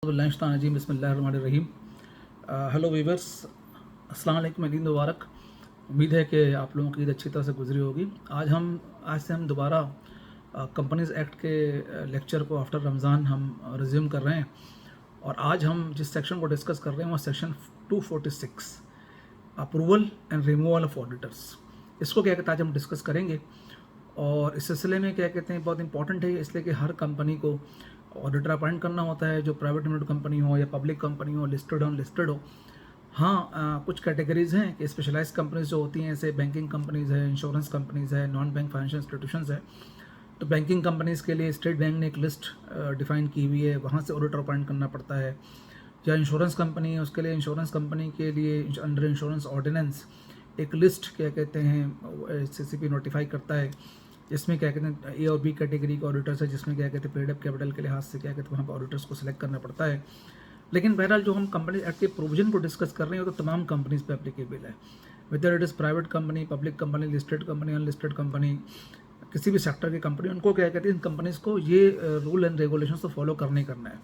बिस्मिल्लाहिर्रहमानिर्रहीम बिस्मिल्लाहिर्रहमानिर्रहीम। Hello viewers, अस्सलाम वालेकुम, ईद मुबारक। उम्मीद है कि आप लोगों की ईद अच्छी तरह से गुजरी होगी। आज से हम दोबारा कंपनीज एक्ट के लेक्चर को आफ्टर रमज़ान हम रिज्यूम कर रहे हैं। और आज हम जिस सेक्शन को डिस्कस कर रहे हैं वो section 246 approval and removal of auditors. इसको क्या कहते हैं आज हम डिस्कस करेंगे। और इस सिलसिले में क्या कहते हैं बहुत इंपॉर्टेंट है, इसलिए कि हर कंपनी को ऑडिटर अपॉइंट करना होता है, जो प्राइवेट लिमिटेड कंपनी हो या पब्लिक कंपनी हो, लिस्टेड हो अनलिस्टेड हो। हाँ, कुछ कैटेगरीज हैं कि स्पेशलाइज्ड कंपनीज जो होती हैं, जैसे बैंकिंग कंपनीज है, इंश्योरेंस कंपनीज है, नॉन बैंक फाइनेंशियल इंस्टीट्यूशंस है। तो बैंकिंग कंपनीज़ के लिए स्टेट बैंक ने एक लिस्ट डिफाइन की हुई है, वहाँ से ऑडिटर अपॉइंट करना पड़ता है। या इंश्योरेंस कंपनी है, उसके लिए इंश्योरेंस कंपनी के लिए अंडर इंश्योरेंस ऑर्डिनेंस एक लिस्ट क्या कहते हैं सीसीपी नोटिफाई करता है, जिसमें क्या कहते हैं ए और बी कैटेगरी के ऑडिटर्स है, जिसमें क्या कहते हैं पेड अप कैपिटल के लिहाज से क्या कहते हैं वहाँ पर ऑडिटर्स को सिलेक्ट करना पड़ता है। लेकिन बहरहाल जो हम कंपनी एक्ट के प्रोविजन को डिस्कस कर रहे हैं वो तो तमाम कंपनीज पे एप्लीकेबल है, whether it is private company, public company, listed company, unlisted company, किसी भी सेक्टर की कंपनी, उनको क्या कहते हैं इन कंपनीज को ये रूल एंड रेगुलेशंस को फॉलो करना ही करना है।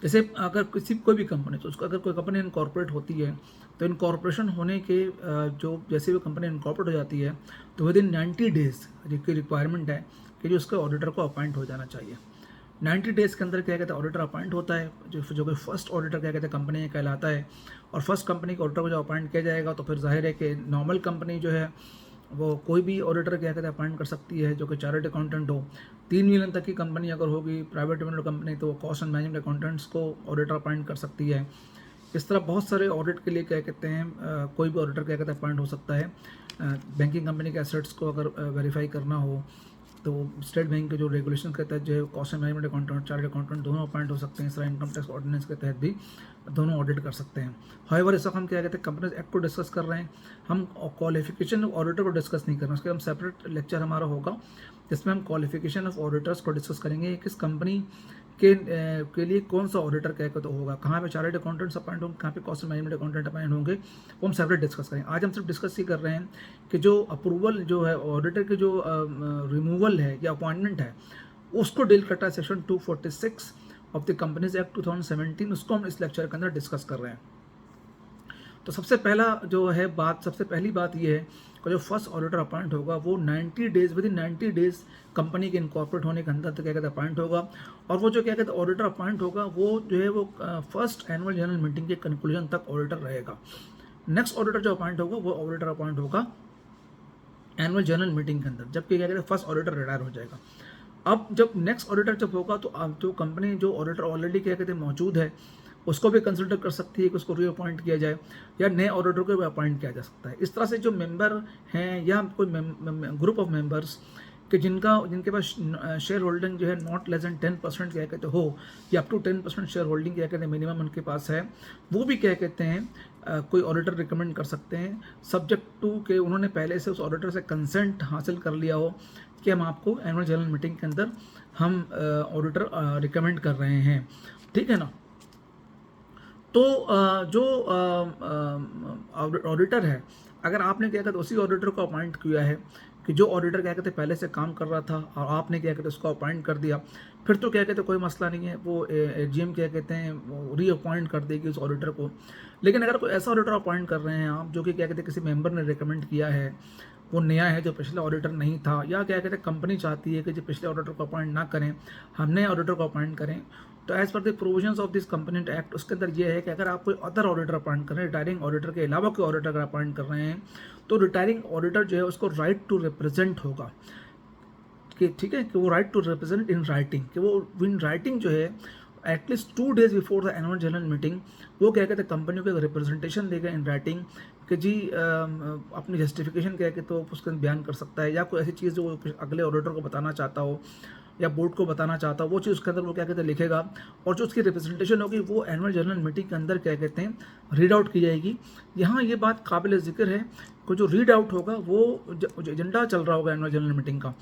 जैसे अगर कोई भी कंपनी, तो उसको अगर कोई कंपनी इनकॉर्पोरेट होती है तो इनकॉर्पोरेशन होने के जो जैसे भी कंपनी इनकॉर्पोरेट हो जाती है तो विद इन 90 डेज की रिक्वायरमेंट है कि जो उसके ऑडिटर को अपॉइंट हो जाना चाहिए। 90 डेज़ के अंदर क्या कहते हैं ऑडिटर अपॉइंट होता है, जो कि फर्स्ट ऑडिटर क्या कहते हैं कंपनी में कहलाता है। और फर्स्ट कंपनी के ऑडिटर को जो अपॉइंट किया जाएगा तो फिर जाहिर है कि नॉर्मल कंपनी जो है वो कोई भी ऑडिटर क्या कहते हैं अपॉइंट कर सकती है, जो कि चार्टर्ड अकाउंटेंट हो। 3 मिलियन तक की कंपनी अगर होगी प्राइवेट लिमिटेड कंपनी, तो वो कॉस्ट एंड मैनेजमेंट अकाउंटेंट्स को ऑडिटर अपॉइंट कर सकती है। इस तरह बहुत सारे ऑडिट के लिए क्या कहते हैं कोई भी ऑडिटर क्या कहते हैं अपॉइंट हो सकता है। बैंकिंग कंपनी के एसेट्स को अगर वेरीफाई करना हो तो स्टेट बैंक के जो रेगुलेशन के तहत जो cost and management accountant, chartered accountant दोनों अपॉइंट हो सकते हैं। इस तरह इनकम टैक्स ऑर्डिनेंस के तहत भी दोनों ऑडिट कर सकते हैं। हाउएवर इस वक्त हम क्या कहते हैं कंपनीज एक्ट को डिस्कस कर रहे हैं, हम क्वालिफिकेशन ऑफ ऑडिटर को डिस्कस नहीं कर रहे हैं। उसके हम सेपरेट लेक्चर हमारा होगा जिसमें हम क्वालिफिकेशन ऑफ ऑडिटर्स को डिस्कस करेंगे। किस कंपनी के लिए कौन सा ऑडिटर क्या कहते होगा, कहाँ पे चार्टर्ड अकाउंटेंट्स अपॉइंट होंगे, कहाँ पे cost and management accountant appoint होंगे, वो हम सेपरेट डिस्कस करेंगे। आज हम सिर्फ डिस्कस ही कर रहे हैं कि जो अप्रूवल जो है ऑडिटर के जो रिमूवल है या अपॉइंटमेंट है उसको डील करता है section 246 of the companies act 2017। उसको हम इस लेक्चर के अंदर डिस्कस कर रहे हैं। तो सबसे पहली बात ये है कि जो फर्स्ट ऑडिटर अपॉइंट होगा वो 90 days with in 90 days company के इनकॉर्पोरेट होने के अंदर तो क्या कहते हैं अपॉइंट होगा। और वो जो क्या कहते हैं ऑडिटर अपॉइंट होगा वो जो है वो फर्स्ट एनुअल जनरल मीटिंग के कंक्लूजन तक ऑडिटर रहेगा। नेक्स्ट ऑडिटर जो अपॉइंट होगा वो ऑडिटर अपॉइंट होगा एनुअल जनरल मीटिंग के अंदर, जबकि क्या कहते हैं फर्स्ट ऑडिटर रिटायर हो जाएगा। अब जब नेक्स्ट ऑडिटर जब होगा तो अब जो कंपनी जो ऑडिटर ऑलरेडी क्या कहते हैं मौजूद है उसको भी कंसिडर कर सकती है कि उसको रीअपॉइंट किया जाए या नए ऑडिटर को भी अपॉइंट किया जा सकता है। इस तरह से जो मेंबर हैं या कोई ग्रुप ऑफ मेंबर्स कि जिनके पास शेयर होल्डिंग जो है नॉट लेस देन 10% क्या कहते हो या अप टू 10% शेयर होल्डिंग क्या कहते हैं मिनिमम उनके पास है, वो भी क्या कहते हैं कोई ऑडिटर रिकमेंड कर सकते हैं, सब्जेक्ट टू के उन्होंने पहले से उस ऑडिटर से कंसेंट हासिल कर लिया हो कि हम आपको एनुअल जनरल मीटिंग के अंदर हम ऑडिटर रिकमेंड कर रहे हैं। ठीक है ना। तो जो ऑडिटर है, अगर आपने क्या कहते हैं उसी ऑडिटर को अपॉइंट किया है कि जो ऑडिटर क्या कहते हैं पहले से काम कर रहा था और आपने क्या कहते हैं उसको अपॉइंट कर दिया, फिर तो क्या कहते हैं कोई मसला नहीं है, वो एजीएम क्या कहते हैं रीअपॉइंट कर देगी उस ऑडिटर को। लेकिन अगर कोई ऐसा ऑडिटर अपॉइंट कर रहे हैं आप जो कि क्या कहते हैं किसी मेंबर ने रिकमेंड किया है, वो नया है जो पिछले ऑडिटर नहीं था, या क्या कहते हैं कंपनी चाहती है कि जो पिछले ऑडिटर को अपॉइंट ना करें हम नए ऑडिटर को अपॉइंट करें, तो as per the provisions of this company act उसके अंदर ये है कि अगर आप कोई अदर ऑडिटर अपॉइंट कर रहे हैं, रिटायरिंग ऑडिटर के अलावा कोई ऑडिटर अगर अपॉइंट कर रहे हैं, तो रिटायरिंग ऑडिटर जो है उसको राइट टू रिप्रेजेंट होगा कि ठीक है कि वो right to represent in writing, कि वो इन राइटिंग जो है at least 2 days before the annual general meeting वो क्या कहते हैं कंपनी को एक रिप्रेजेंटेशन देगा इन राइटिंग कि जी अपनी जस्टिफिकेशन क्या है तो उसके बयान कर सकता है, या कोई ऐसी चीज़ जो अगले ऑडिटर को बताना चाहता हो या बोर्ड को बताना चाहता हो, वो चीज़ उसके अंदर वो क्या कहते हैं लिखेगा। और जो उसकी रिप्रेजेंटेशन होगी वो एनुअल जनरल मीटिंग के अंदर क्या कहते हैं रीड आउट की जाएगी। यहाँ ये बात काबिल ज़िक्र है कि जो रीड आउट होगा वो एजेंडा चल रहा होगा एनुअल जनरल मीटिंग का,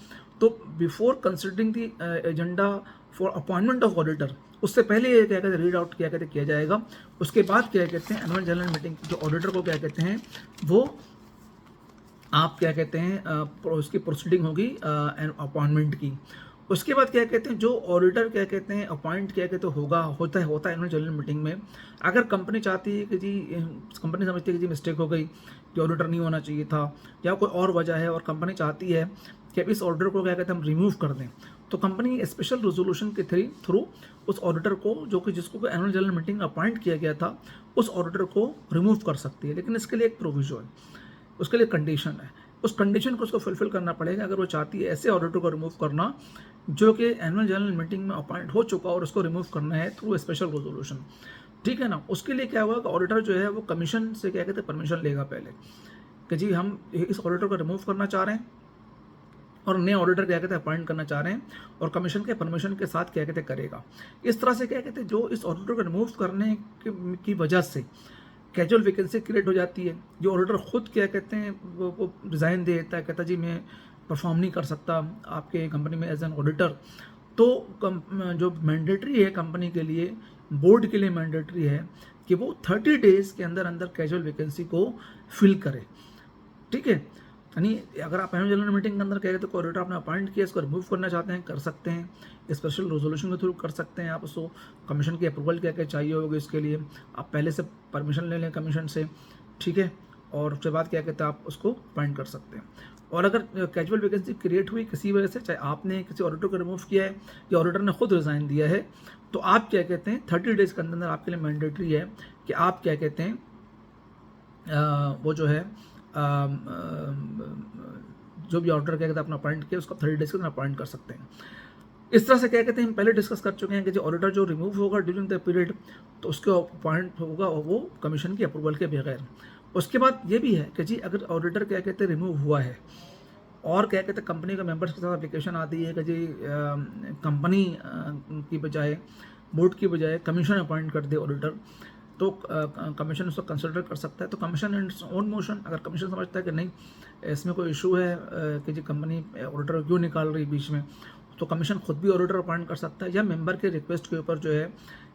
तो before considering the agenda for appointment of auditor, उससे पहले ये क्या कहते हैं रीड आउट क्या कहते हैं किया जाएगा। उसके बाद क्या कहते हैं एनुअल जनरल मीटिंग जो ऑडिटर को क्या कहते हैं वो आप क्या कहते हैं उसकी प्रोसीडिंग होगी अपॉइंटमेंट की। उसके बाद क्या कहते हैं, जो ऑडिटर क्या कहते हैं अपॉइंट क्या कहते हैं होता है एनुअल जनरल मीटिंग में, अगर कंपनी चाहती है कि जी, कंपनी समझती है कि जी मिस्टेक हो गई कि ऑडिटर नहीं होना चाहिए था, या कोई और वजह है और कंपनी चाहती है कि इस ऑडिटर को क्या कहते हैं हम रिमूव कर दें, तो कंपनी स्पेशल रेजोल्यूशन के थ्रू उस ऑडिटर को, जो कि जिसको एनुअल जनरल मीटिंग में अपॉइंट किया गया था, उस ऑडिटर को रिमूव कर सकती है। लेकिन इसके लिए एक प्रोविजन है, उसके लिए कंडीशन है, उस कंडीशन को उसको फुलफिल करना पड़ेगा। अगर वो चाहती है ऐसे ऑडिटर को रिमूव करना जो कि एनुअल जनरल मीटिंग में अपॉइंट हो चुका और उसको रिमूव करना है थ्रू स्पेशल रेजोल्यूशन, ठीक है ना, उसके लिए क्या होगा कि ऑडिटर जो है वो कमीशन से क्या कहते हैं परमिशन लेगा पहले कि जी हम इस ऑडिटर को रिमूव करना चाह रहे हैं और नए ऑडिटर क्या कहते हैं अपॉइंट करना चाह रहे हैं, और कमीशन के परमिशन के साथ क्या कहते हैं करेगा। इस तरह से क्या कहते हैं जो इस ऑडिटर को रिमूव करने की वजह से कैजुअल वैकेंसी क्रिएट हो जाती है। जो ऑडिटर खुद क्या कहते हैं वो रिज़ाइन दे देता है, कहता जी मैं परफॉर्म नहीं कर सकता आपके कंपनी में एज एन ऑडिटर, तो जो मैंडेटरी है कंपनी के लिए, बोर्ड के लिए मैंडेटरी है कि वो 30 डेज़ के अंदर अंदर कैजुअल वैकेंसी को फिल करे, ठीक है। यानी अगर आप एनुअल जनरल मीटिंग के अंदर कह रहे तो ऑडिटर आपने अपॉइंट किया, इसको रिमूव करना चाहते हैं, कर सकते हैं, स्पेशल रेजोल्यूशन के थ्रू कर सकते हैं। आप उसको कमीशन की अप्रूवल क्या क्या चाहिए होगी, इसके लिए आप पहले से परमिशन ले लें कमीशन से, ठीक है, और उसके बाद क्या कहते हैं आप उसको अपॉइंट कर सकते हैं। और अगर कैजुअल वैकेंसी क्रिएट हुई किसी वजह से, चाहे आपने किसी ऑडिटर को रिमूव किया है या ऑडिटर ने खुद रिज़ाइन दिया है, तो आप क्या कहते हैं 30 डेज़ के अंदर आपके लिए मैंडेटरी है कि आप क्या कहते हैं वो जो है जो भी ऑर्डर क्या कहते हैं अपना अपॉइंट किया उसको 30 डेज के अंदर अपॉइंट कर सकते हैं। इस तरह से क्या कहते हैं हम पहले डिस्कस कर चुके हैं कि जो ऑडिटर जो रिमूव होगा ड्यूरिंग द पीरियड, तो उसके अपॉइंट होगा वो कमीशन की अप्रूवल के बगैर। उसके बाद ये भी है कि जी अगर ऑडिटर क्या कहते हैं रिमूव हुआ है और क्या कहते हैं कंपनी का मेंबर्स के साथ एप्लीकेशन आती है कि जी कंपनी की बजाय, बोर्ड की बजाय कमीशन अपॉइंट कर दे ऑडिटर, तो कमीशन उसको कंसिडर कर सकता है। तो कमीशन इन ओन मोशन, अगर कमीशन समझता है कि नहीं इसमें कोई इशू है कि जी कंपनी ऑडिटर क्यों निकाल रही बीच में, तो कमीशन खुद भी ऑडिटर अपॉइंट कर सकता है, या मेंबर के रिक्वेस्ट के ऊपर जो है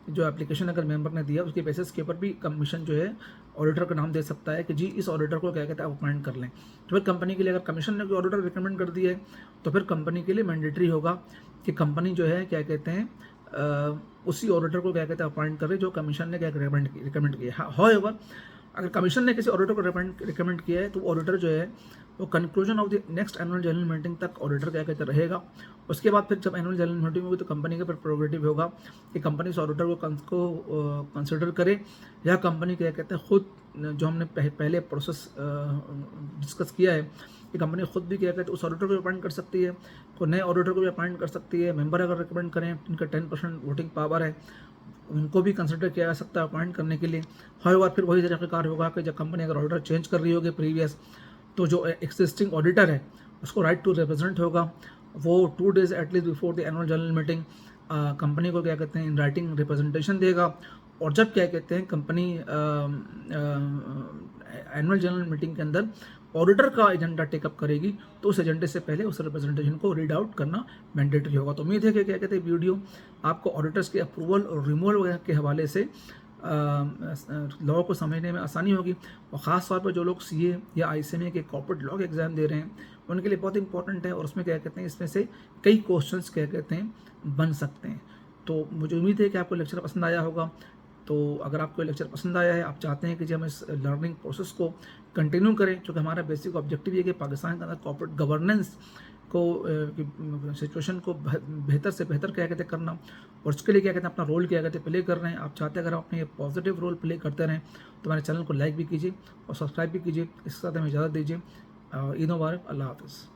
जो एप्लीकेशन अगर मेंबर ने दिया उसके बेसिस के ऊपर भी कमीशन जो है ऑडिटर का नाम दे सकता है कि जी इस ऑडिटर को क्या कहते हैं आप अपॉइंट कर लें। तो फिर कंपनी के लिए अगर कमीशन ने कोई ऑडिटर रिकमेंड कर दिया है तो फिर कंपनी के लिए मैंडेटरी होगा कि कंपनी जो है क्या कहते हैं उसी ऑडिटर को क्या कहते हैं अपॉइंट करे जो कमीशन ने क्या रिकमेंड किया। हाउएवर अगर कमीशन ने किसी ऑडिटर को रिकमेंड किया है तो ऑडिटर जो है वो conclusion of the next annual general meeting तक ऑडिटर क्या कहते रहेगा। उसके बाद फिर जब एनुअल जनरल मीटिंग होगी तो कंपनी के पर प्रोग्रेटिव होगा कि कंपनी उस ऑडिटर को कंसिडर करे, या कंपनी क्या कहते हैं खुद जो हमने पहले प्रोसेस डिस्कस किया है कि कंपनी खुद भी क्या कहते हैं उस ऑडिटर को अपॉइंट कर सकती है, कोई नए ऑडिटर को भी अपॉइंट कर सकती है। मेंबर अगर रिकमेंड करें इनका 10% वोटिंग पावर है उनको भी कंसिडर किया जा सकता है अपॉइंट करने के लिए। हर बार फिर वही तरीक़ाकार होगा कि जब कंपनी अगर ऑडिटर चेंज कर रही होगी प्रीवियस, तो जो एक्सिस्टिंग ऑडिटर है उसको राइट टू रिप्रेजेंट होगा, वो 2 days at least before the annual general meeting company को क्या कहते हैं इन राइटिंग रिप्रेजेंटेशन देगा। और जब क्या कहते हैं कंपनी एनुअल जनरल मीटिंग के अंदर ऑडिटर का एजेंडा टेकअप करेगी तो उस एजेंडे से पहले उस रिप्रेजेंटेशन को रीड आउट करना मैंडेटरी होगा। तो उम्मीद है कि क्या कहते हैं वीडियो आपको ऑडिटर्स के अप्रूवल और रिमूवल वगैरह के हवाले से लॉ को समझने में आसानी होगी, और ख़ास तौर पर जो लोग CA या ICMA के कॉर्पोरेट लॉ के एग्ज़ाम दे रहे हैं उनके लिए बहुत इंपॉर्टेंट है, और उसमें क्या कहते हैं इसमें से कई क्वेश्चंस क्या कहते हैं बन सकते हैं। तो मुझे उम्मीद है कि आपको लेक्चर पसंद आया होगा। तो अगर आपको लेक्चर पसंद आया है, आप चाहते हैं कि जब हम इस लर्निंग प्रोसेस को कंटिन्यू करें, क्योंकि हमारा बेसिक ऑब्जेक्टिव ये कि पाकिस्तान के अंदर कॉर्पोरेट गवर्नेंस को सिचुएशन को बेहतर से बेहतर क्या कहते करना, और उसके लिए क्या कहते हैं अपना रोल क्या कहते प्ले कर रहे हैं। आप चाहते हैं अगर आप अपने ये पॉजिटिव रोल प्ले करते रहें तो हमारे चैनल को लाइक भी कीजिए और सब्सक्राइब भी कीजिए। इसके साथ हमें इजाज़त दीजिए। ईद मुबारक, अल्लाह हाफ़िज़।